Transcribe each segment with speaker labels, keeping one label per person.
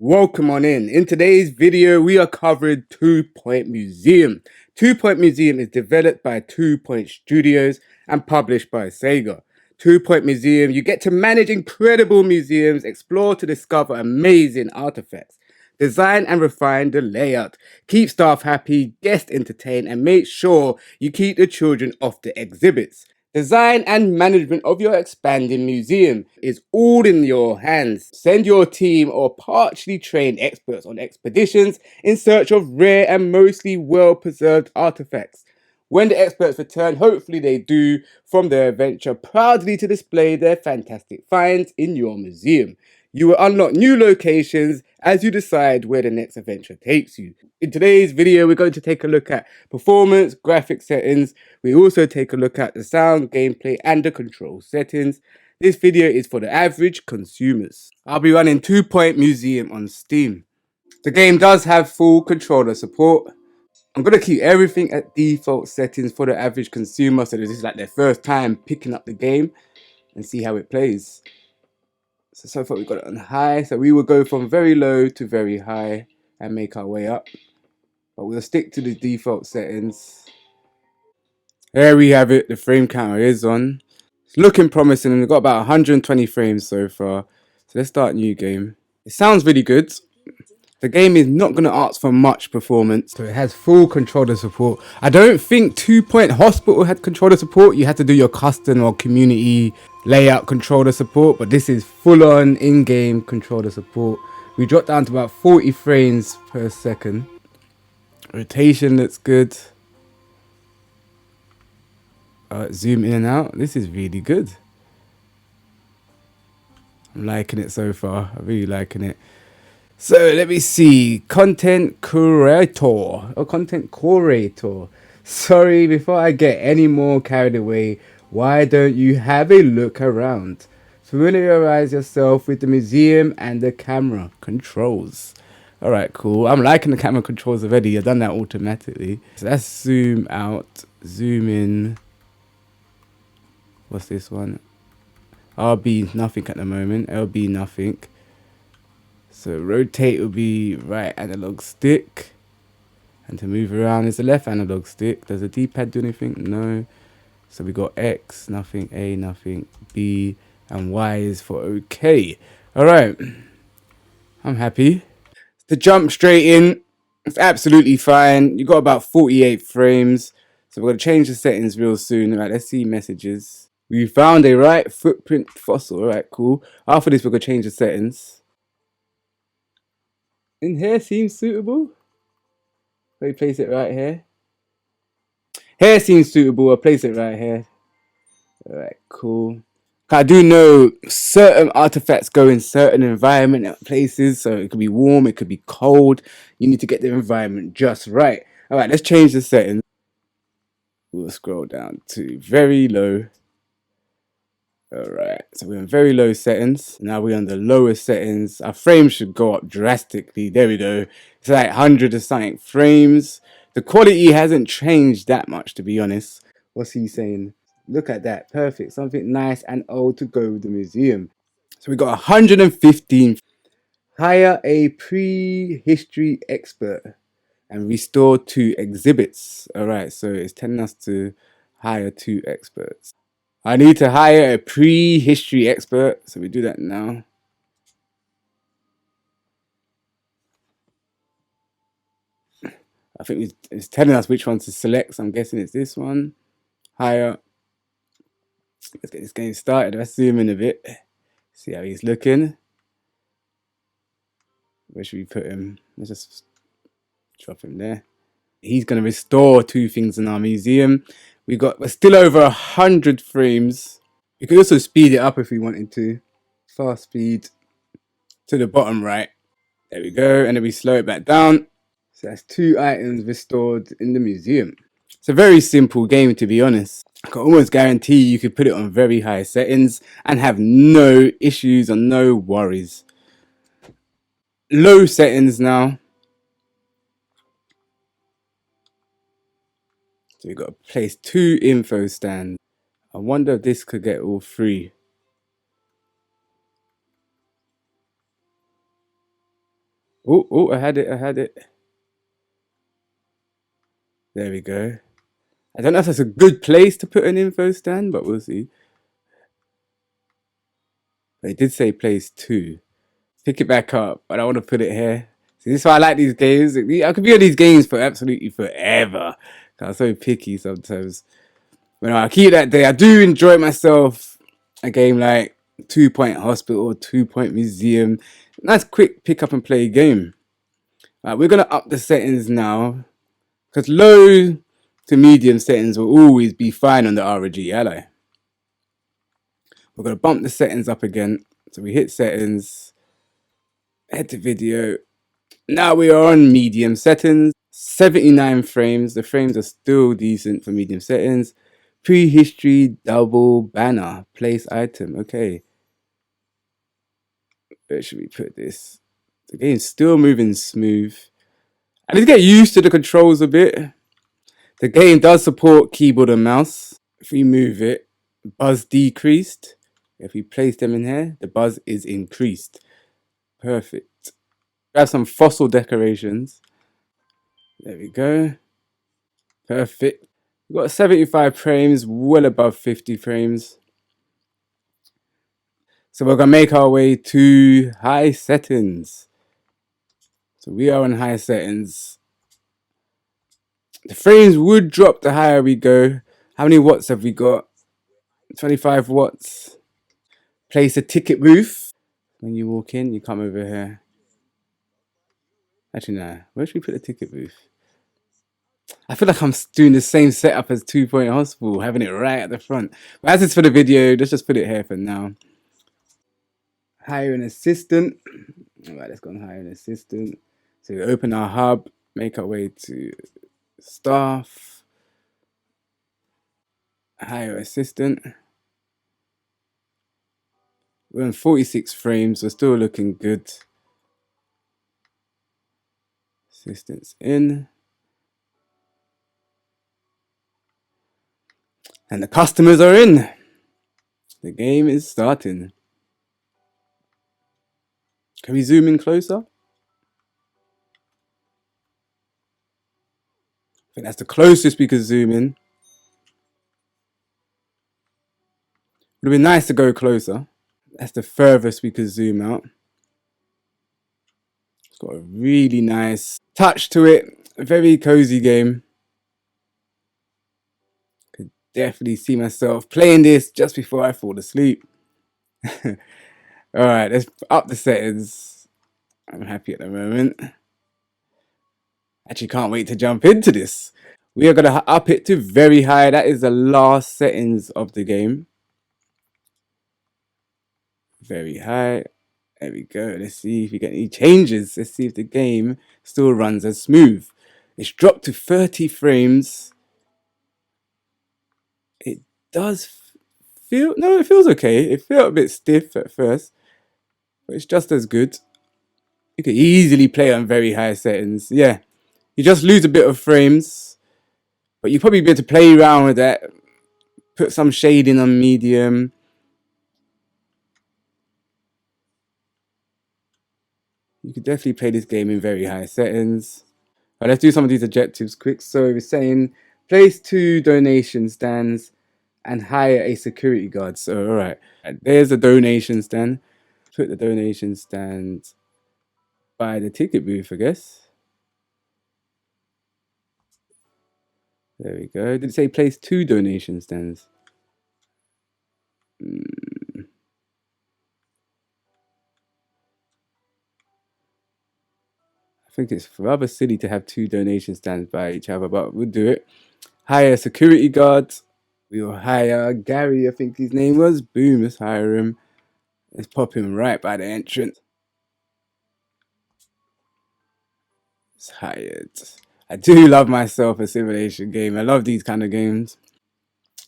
Speaker 1: Welcome on in. In today's video, we are covering Two Point Museum. Two Point Museum is developed by Two Point Studios and published by Sega. Two Point Museum, you get to manage incredible museums, explore to discover amazing artifacts, design and refine the layout, keep staff happy, guests entertained, and make sure you keep the children off the exhibits. Design and management of your expanding museum is all in your hands. Send your team or partially trained experts on expeditions in search of rare and mostly well-preserved artifacts. When the experts return, hopefully they do, from their adventure proudly to display their fantastic finds in your museum. You will unlock new locations as you decide where the next adventure takes you. In today's video, we're going to take a look at performance, graphic settings. We also take a look at the sound, gameplay, and the control settings. This video is for the average consumers. I'll be running Two Point Museum on Steam. The game does have full controller support. I'm going to keep everything at default settings for the average consumer, so this is like their first time picking up the game and see how it plays. So far we've got it on high, so we will go from very low to very high and make our way up. But we'll stick to the default settings. There we have it, the frame counter is on. It's looking promising and we've got about 120 frames so far. So let's start a new game. It sounds really good. The game is not going to ask for much performance, so it has full controller support. I don't think Two Point Hospital had controller support. You had to do your custom or community layout controller support, but this is full on in-game controller support. We dropped down to about 40 frames per second. Rotation looks good. Zoom in and out. This is really good. I'm liking it so far. I'm really liking it. So let me see, content curator. Sorry, before I get any more carried away, why don't you have a look around? Familiarize yourself with the museum and the camera controls. All right, cool. I'm liking the camera controls already. I've done that automatically. So let's zoom out, zoom in. What's this one? RB nothing at the moment, LB nothing. So rotate will be right analog stick, and to move around is the left analog stick. Does the D-pad do anything? No. So we got X, nothing, A, nothing, B, and Y is for OK. All right, I'm happy. To jump straight in, it's absolutely fine. You got about 48 frames. So we're gonna change the settings real soon. All right, let's see messages. We found a right footprint fossil. All right, cool. After this, we're gonna change the settings. In here seems suitable. We place it right here. Here seems suitable. I'll place it right here. Alright, cool. I do know certain artifacts go in certain environment places, so it could be warm, it could be cold. You need to get the environment just right. Alright, let's change the settings. We'll scroll down to very low. Alright, so we're in very low settings. Now we're on the lowest settings. Our frames should go up drastically. There we go. It's like 100 or something frames. The quality hasn't changed that much, to be honest. What's he saying? Look at that. Perfect. Something nice and old to go with the museum. So we got 115. Hire a pre-history expert and restore 2 exhibits. Alright, so it's telling us to hire 2 experts. I need to hire a pre-history expert, so we do that now. I think it's telling us which one to select, so I'm guessing it's this one. Hire. Let's get this game started. Let's zoom in a bit. See how he's looking. Where should we put him? Let's just drop him there. He's going to restore 2 things in our museum. We're still over 100 frames. We could also speed it up if we wanted to. Fast speed to the bottom right. There we go, and then we slow it back down. So that's 2 items restored in the museum. It's a very simple game, to be honest. I can almost guarantee you could put it on very high settings and have no issues or no worries. Low settings now. So we've got to place 2 info stands. I wonder if this could get all 3. Oh, I had it. There we go. I don't know if that's a good place to put an info stand, but we'll see. They did say place 2. Pick it back up. I don't want to put it here. See, this is why I like these games. I could be on these games for absolutely forever. I'm so picky sometimes. But no, I keep that there. I do enjoy myself a game like 2 Point Hospital, 2 Point Museum. Nice quick pick up and play game. We're going to up the settings now. Because low to medium settings will always be fine on the ROG Ally. We're going to bump the settings up again. So we hit settings, head to video. Now we are on medium settings. 79 frames. The frames are still decent for medium settings. Prehistory double banner. Place item. Okay. Where should we put this? The game's still moving smooth. I need to get used to the controls a bit. The game does support keyboard and mouse. If we move it, buzz decreased. If we place them in here, the buzz is increased. Perfect. We have some fossil decorations. There we go. Perfect. We've got 75 frames, well above 50 frames. So we're going to make our way to high settings. So we are on high settings. The frames would drop the higher we go. How many watts have we got? 25 watts. Place a ticket booth. When you walk in, you come over here. Actually, no. Where should we put the ticket booth? I feel like I'm doing the same setup as 2 Point Hospital, having it right at the front. But as it's for the video, let's just put it here for now. Hire an assistant. All right, let's go and hire an assistant. So we open our hub, make our way to staff, hire assistant. We're on 46 frames, we're still looking good. Assistant's in. And the customers are in. The game is starting. Can we zoom in closer? I think that's the closest we could zoom in. Would have been nice to go closer. That's the furthest we could zoom out. It's got a really nice touch to it. A very cozy game. Could definitely see myself playing this just before I fall asleep. Alright, let's up the settings. I'm happy at the moment. Actually can't wait to jump into this. We are going to up it to very high. That is the last settings of the game. Very high. There we go. Let's see if we get any changes. Let's see if the game still runs as smooth. It's dropped to 30 frames. It does feel... No, it feels okay. It felt a bit stiff at first. But it's just as good. You could easily play on very high settings. Yeah. You just lose a bit of frames. But you probably be able to play around with that. Put some shading on medium. You could definitely play this game in very high settings. Right, let's do some of these objectives quick. So we're saying place 2 donation stands and hire a security guard. So alright, there's a donation stand. Put the donation stand by the ticket booth, I guess. There we go. Did it say place 2 donation stands? I think it's rather silly to have 2 donation stands by each other, but we'll do it. Hire security guards. We'll hire Gary, I think his name was. Boom, let's hire him. Let's pop him right by the entrance. It's hired. I do love myself a simulation game. I love these kind of games.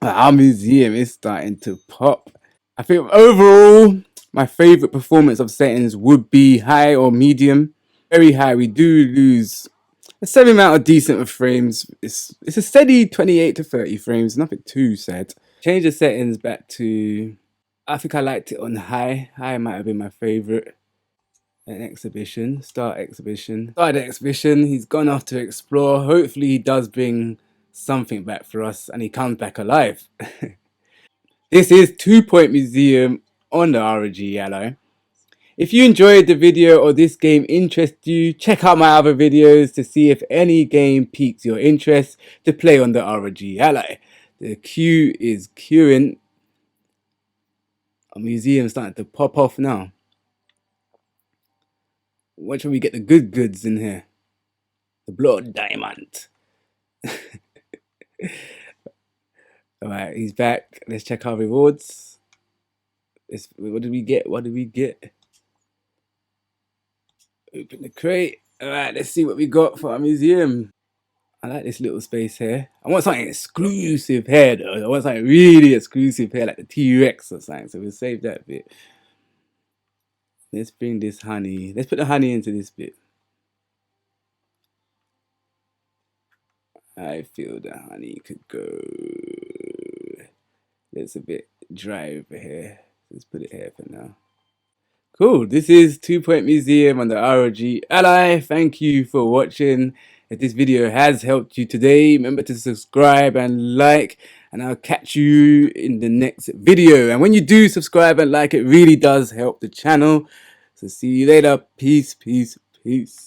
Speaker 1: Our museum is starting to pop. I think overall, my favorite performance of settings would be high or medium. Very high, we do lose a same amount of decent of frames. It's a steady 28 to 30 frames, nothing too sad. Change the settings back to, I think I liked it on high. High might have been my favorite. an exhibition. Start exhibition. Started the exhibition. He's gone off to explore. Hopefully he does bring something back for us and he comes back alive. This is 2 Point Museum on the ROG Ally. If you enjoyed the video or this game interests you, check out my other videos to see if any game piques your interest to play on the ROG Ally. The queue is queuing. A museum starting to pop off now. When should we get the good goods in here? The blood diamond. Alright, he's back. Let's check our rewards. What did we get? What did we get? Open the crate. Alright, let's see what we got for our museum. I like this little space here. I want something exclusive here though. I want something really exclusive here, like the T-Rex or something. So we'll save that bit. Let's bring this honey. Let's put the honey into this bit. I feel the honey could go. It's a bit dry over here. Let's put it here for now. Cool. This is 2 Point Museum on the ROG Ally. Thank you for watching. If this video has helped you today, remember to subscribe and like, and I'll catch you in the next video. And when you do subscribe and like, it really does help the channel. So see you later. Peace, peace, peace.